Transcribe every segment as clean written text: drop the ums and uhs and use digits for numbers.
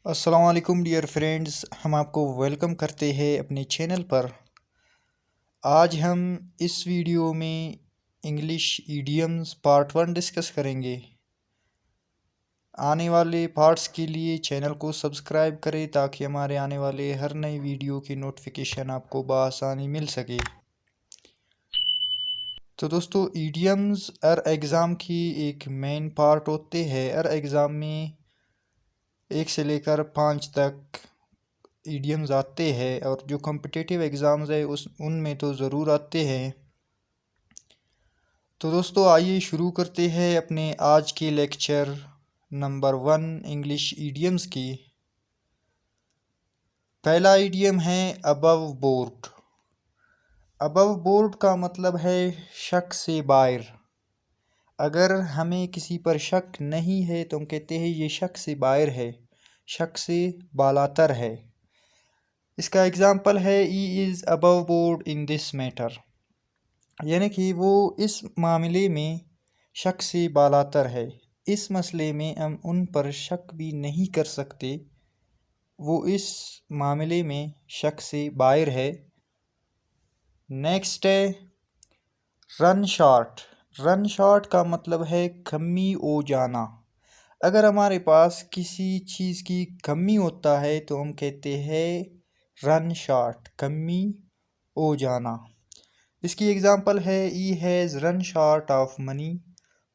السلام علیکم dear friends, ہم آپ کو ویلکم کرتے ہیں اپنے چینل پر۔ آج ہم اس ویڈیو میں انگلش ایڈیمز پارٹ 1 ڈسکس کریں گے۔ آنے والے پارٹس کے لیے چینل کو سبسکرائب کریں تاکہ ہمارے آنے والے ہر نئی ویڈیو کی نوٹیفیکیشن آپ کو بآسانی مل سکے۔ تو دوستو، ایڈیمز ہر ایگزام کی ایک مین پارٹ ہوتے ہیں۔ ہر ایگزام میں 1 سے لے کر 5 تک ایڈیمز آتے ہیں، اور جو کمپٹیٹیو ایگزامز ہیں ان میں تو ضرور آتے ہیں۔ تو دوستو، آئیے شروع کرتے ہیں اپنے آج کے لیکچر نمبر 1 انگلش ایڈیمز کی۔ پہلا ایڈیم ہے ابو بورڈ۔ ابو بورڈ کا مطلب ہے شک سے باہر۔ اگر ہمیں کسی پر شک نہیں ہے تو ہم کہتے ہیں یہ شک سے باہر ہے، شک سے بالاتر ہے۔ اس کا اگزامپل ہے he is above board in this matter، یعنی کہ وہ اس معاملے میں شک سے بالاتر ہے، اس مسئلے میں ہم ان پر شک بھی نہیں کر سکتے، وہ اس معاملے میں شک سے باہر ہے۔ نیکسٹ ہے رن شارٹ۔ رن شارٹ کا مطلب ہے کمی ہو جانا۔ اگر ہمارے پاس کسی چیز کی کمی ہوتا ہے تو ہم کہتے ہیں رن شارٹ، کمی ہو جانا۔ اس کی اگزامپل ہے he has run short of money،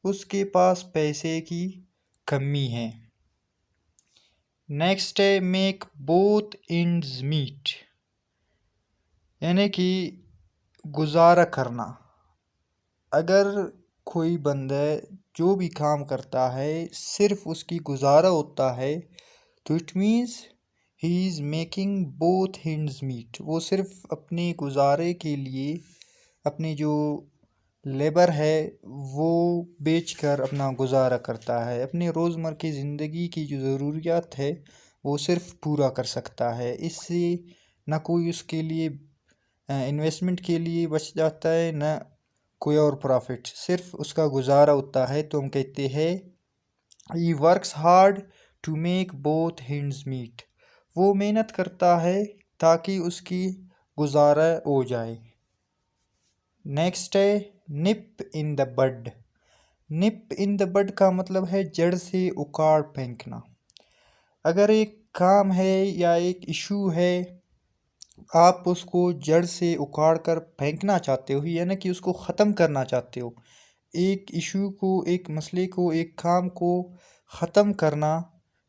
اس کے پاس پیسے کی کمی ہے۔ نیکسٹ ہے میک both ends meet، یعنی کہ گزارا کرنا۔ اگر کوئی بندہ جو بھی کام کرتا ہے صرف اس کی گزارا ہوتا ہے تو it means he is making both ends meet، وہ صرف اپنے گزارے کے لیے اپنی جو لیبر ہے وہ بیچ کر اپنا گزارا کرتا ہے، اپنے روزمرہ کی زندگی کی جو ضروریات ہے وہ صرف پورا کر سکتا ہے۔ اس سے نہ کوئی اس کے لیے انویسٹمنٹ کے لیے بچ جاتا ہے، نہ کوئی اور پرافٹ، صرف اس کا گزارا ہوتا ہے۔ تو ہم کہتے ہیں he works hard to make both ends meet، وہ محنت کرتا ہے تاکہ اس کی گزارا ہو جائے۔ نیکسٹ ہے نپ ان دا بڈ۔ نپ ان دا بڈ کا مطلب ہے جڑ سے اکھاڑ پھینکنا۔ اگر ایک کام ہے یا ایک ایشو ہے، آپ اس کو جڑ سے اکھاڑ کر پھینکنا چاہتے ہو، یعنی کہ اس کو ختم کرنا چاہتے ہو، ایک ایشو کو، ایک مسئلے کو، ایک کام کو ختم کرنا،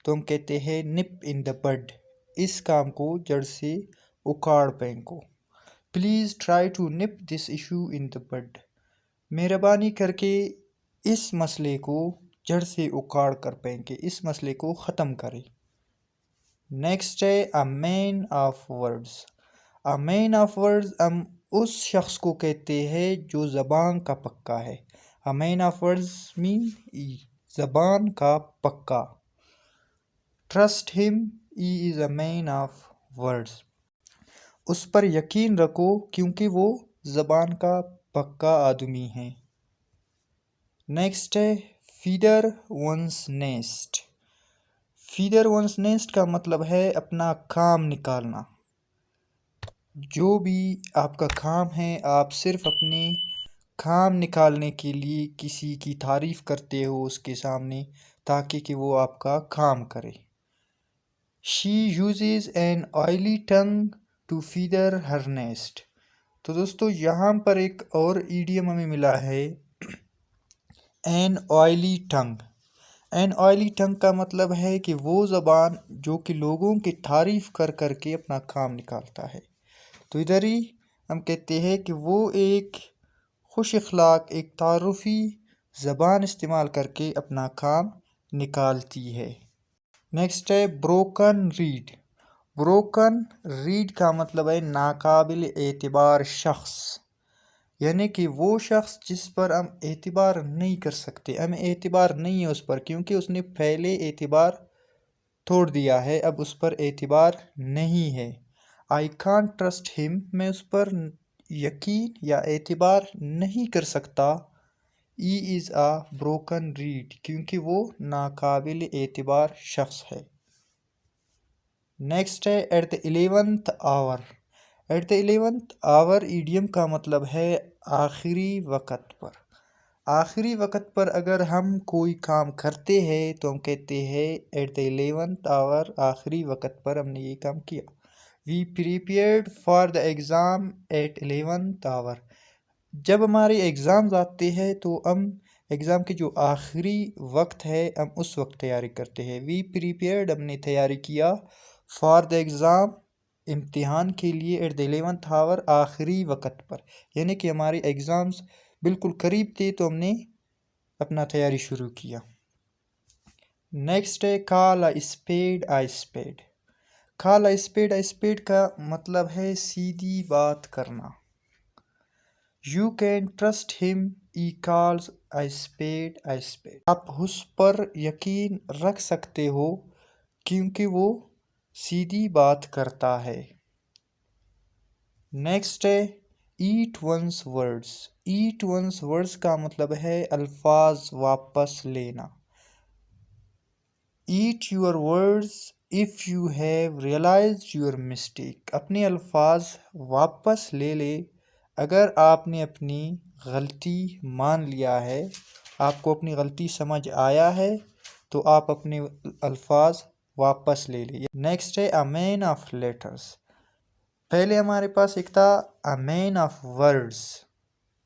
تو ہم کہتے ہیں نپ ان دا بڈ، اس کام کو جڑ سے اکھاڑ پھینکو۔ Please try to nip this issue in دا بڈ، مہربانی کر کے اس مسئلے کو جڑ سے اکھاڑ کر پھینکے، اس مسئلے کو ختم کرے۔ نیکسٹ ہے a man of words. A man of words ہم اس شخص کو کہتے ہیں جو زبان کا پکا ہے۔ اے مین آف ورڈز مین زبان کا پکا۔ ٹرسٹ ہم، ہی از اے مین آف ورڈز، اس پر یقین رکھو کیونکہ وہ زبان کا پکا آدمی ہے۔ نیکسٹ ہے feather one's nest. Feather one's nest کا مطلب ہے اپنا کام نکالنا۔ جو بھی آپ کا کام ہے، آپ صرف اپنے کام نکالنے کے لیے کسی کی تعریف کرتے ہو اس کے سامنے تاکہ کہ وہ آپ کا کام کرے۔ She uses an oily tongue to feather her nest۔ تو دوستو، یہاں پر ایک اور ایڈیم ہمیں ملا ہے an oily tongue۔ an oily tongue کا مطلب ہے کہ وہ زبان جو کہ لوگوں کی تعریف کر کر کے اپنا کام نکالتا ہے۔ تو ادھر ہی ہم کہتے ہیں کہ وہ ایک خوش اخلاق، ایک تعارفی زبان استعمال کر کے اپنا کام نکالتی ہے۔ نیکسٹ ہے بروکن ریڈ۔ بروکن ریڈ کا مطلب ہے ناقابل اعتبار شخص، یعنی کہ وہ شخص جس پر ہم اعتبار نہیں کر سکتے، ہمیں اعتبار نہیں ہے اس پر کیونکہ اس نے پہلے اعتبار توڑ دیا ہے، اب اس پر اعتبار نہیں ہے۔ I can't trust him، میں اس پر یقین یا اعتبار نہیں کر سکتا۔ He is a broken reed، کیونکہ وہ ناقابل اعتبار شخص ہے۔ نیکسٹ ہے at the 11th hour. At the 11th hour idiom کا مطلب ہے آخری وقت پر. آخری وقت پر اگر ہم کوئی کام کرتے ہیں تو ہم کہتے ہیں ایٹ دا 11th آور، آخری وقت پر ہم نے یہ کام کیا. We prepared for the exam at 11th hour. جب ہمارے ایگزامز آتے ہیں تو ہم ایگزام کے جو آخری وقت ہے ہم اس وقت تیاری کرتے ہیں. وی پریپیئرڈ، ہم نے تیاری کیا، فار دا ایگزام، امتحان کے لیے، ایٹ دا 11th آور، آخری وقت پر، یعنی کہ ہمارے ایگزامز بالکل قریب تھے تو ہم نے اپنا تیاری شروع کیا. نیکسٹ ہے call a spade a spade. Call a spade a spade کا مطلب ہے سیدھی بات کرنا. یو کین ٹرسٹ ہم، he calls a spade a speed. آپ اس پر یقین رکھ سکتے ہو کیونکہ وہ سیدھی بات کرتا ہے. نیکسٹ ہے eat one's words. Eat one's words کا مطلب ہے الفاظ واپس لینا. Eat your words if you have realised your mistake. اپنے الفاظ واپس لے لے اگر آپ نے اپنی غلطی مان لیا ہے، آپ کو اپنی غلطی سمجھ آیا ہے تو آپ اپنے الفاظ واپس لے لیں. نیکسٹ ہے اے مین آف لیٹرز. پہلے ہمارے پاس ایک تھا اے مین آف ورڈز،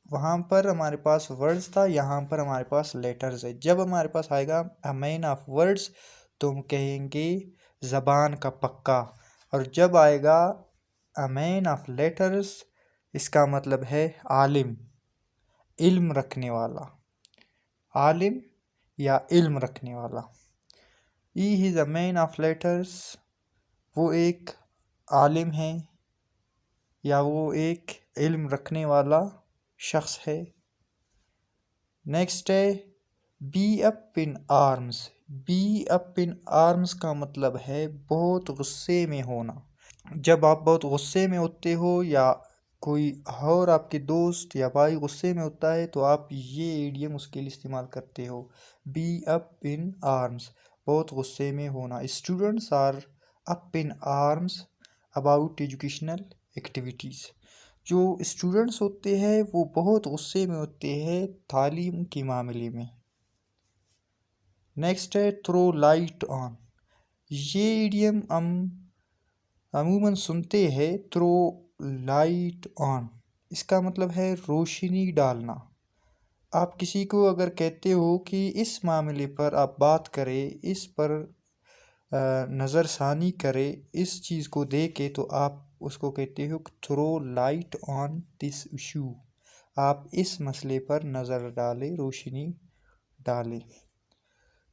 وہاں پر ہمارے پاس ورڈز تھا، یہاں پر ہمارے پاس لیٹرز ہے. جب ہمارے پاس آئے گا اے مین آف ورڈز تو ہم کہیں گے زبان کا پکا، اور جب آئے گا اے مین آف لیٹرز اس کا مطلب ہے عالم، علم رکھنے والا، عالم یا علم رکھنے والا. ہی از اے مین آف لیٹرز، وہ ایک عالم ہے یا وہ ایک علم رکھنے والا شخص ہے. نیکسٹ ہے be up in arms. Be up in arms کا مطلب ہے بہت غصے میں ہونا. جب آپ بہت غصے میں ہوتے ہو یا کوئی اور آپ کے دوست یا بھائی غصے میں ہوتا ہے تو آپ یہ ایڈیم اس کے لیے استعمال کرتے ہو، بی اپ ان آرمز، بہت غصے میں ہونا. Students are up in arms about educational activities. جو اسٹوڈنٹس ہوتے ہیں وہ بہت غصے میں ہوتے ہیں تعلیم کے معاملے میں. نیکسٹ ہے تھرو لائٹ آن. یہ ایڈیم ہم عموماً سنتے ہیں، تھرو لائٹ آن، اس کا مطلب ہے روشنی ڈالنا. آپ کسی کو اگر کہتے ہو کہ اس معاملے پر آپ بات کریں، اس پر نظر ثانی کرے، اس چیز کو دیکھے، تو آپ اس کو کہتے ہو throw light on this issue. آپ اس مسئلے پر نظر ڈالیں، روشنی ڈالیں.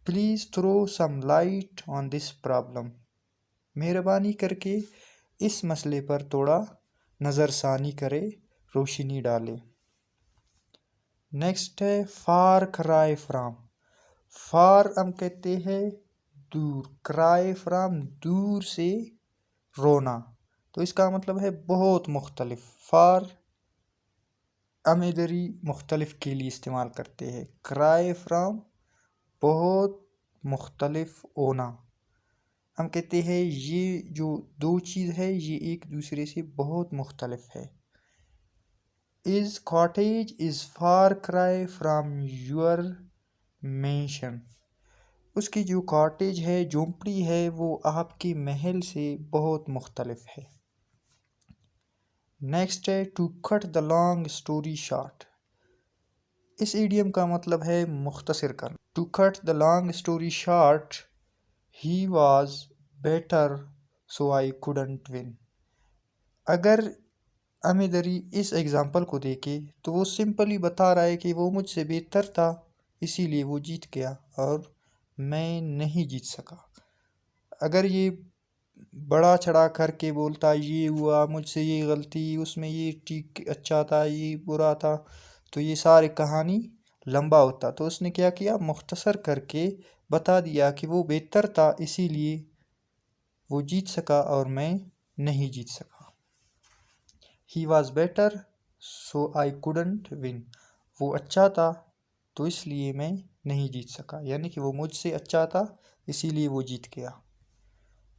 Please throw some light on this problem. مہربانی کر کے اس مسئلے پر تھوڑا نظر ثانی کرے، روشنی ڈالے. نیکسٹ ہے فار کرائے فرام. فار ہم کہتے ہیں دور، کرائے فرام دور سے رونا، تو اس کا مطلب ہے بہت مختلف. فار ہم ادھر ہی مختلف کے لیے استعمال کرتے ہیں، کرائے فرام بہت مختلف ہونا. ہم کہتے ہیں یہ جو دو چیز ہے یہ ایک دوسرے سے بہت مختلف ہے. از کاٹیج از فار کرائے فرام یور مینشن. اس کی جو کاٹیج ہے، جھونپڑی ہے، وہ آپ کے محل سے بہت مختلف ہے. نیکسٹ ہے to cut the long story short. اس ایڈیم کا مطلب ہے مختصر کرنا. To cut the long story short, he was better so I couldn't win. اگر ہم ادھر ہی اس ایگزامپل کو دیکھیں تو وہ سمپلی بتا رہا ہے کہ وہ مجھ سے بہتر تھا اسی لیے وہ جیت گیا اور میں نہیں جیت سکا. اگر یہ بڑا چڑھا کر کے بولتا یہ ہوا مجھ سے، یہ غلطی، اس میں یہ ٹھیک اچھا تھا، یہ برا تھا، تو یہ ساری کہانی لمبا ہوتا. تو اس نے کیا کیا، مختصر کر کے بتا دیا کہ وہ بہتر تھا اسی لیے وہ جیت سکا اور میں نہیں جیت سکا. He was better so I couldn't win. وہ اچھا تھا تو اس لیے میں نہیں جیت سکا، یعنی کہ وہ مجھ سے اچھا تھا اسی لیے وہ جیت گیا.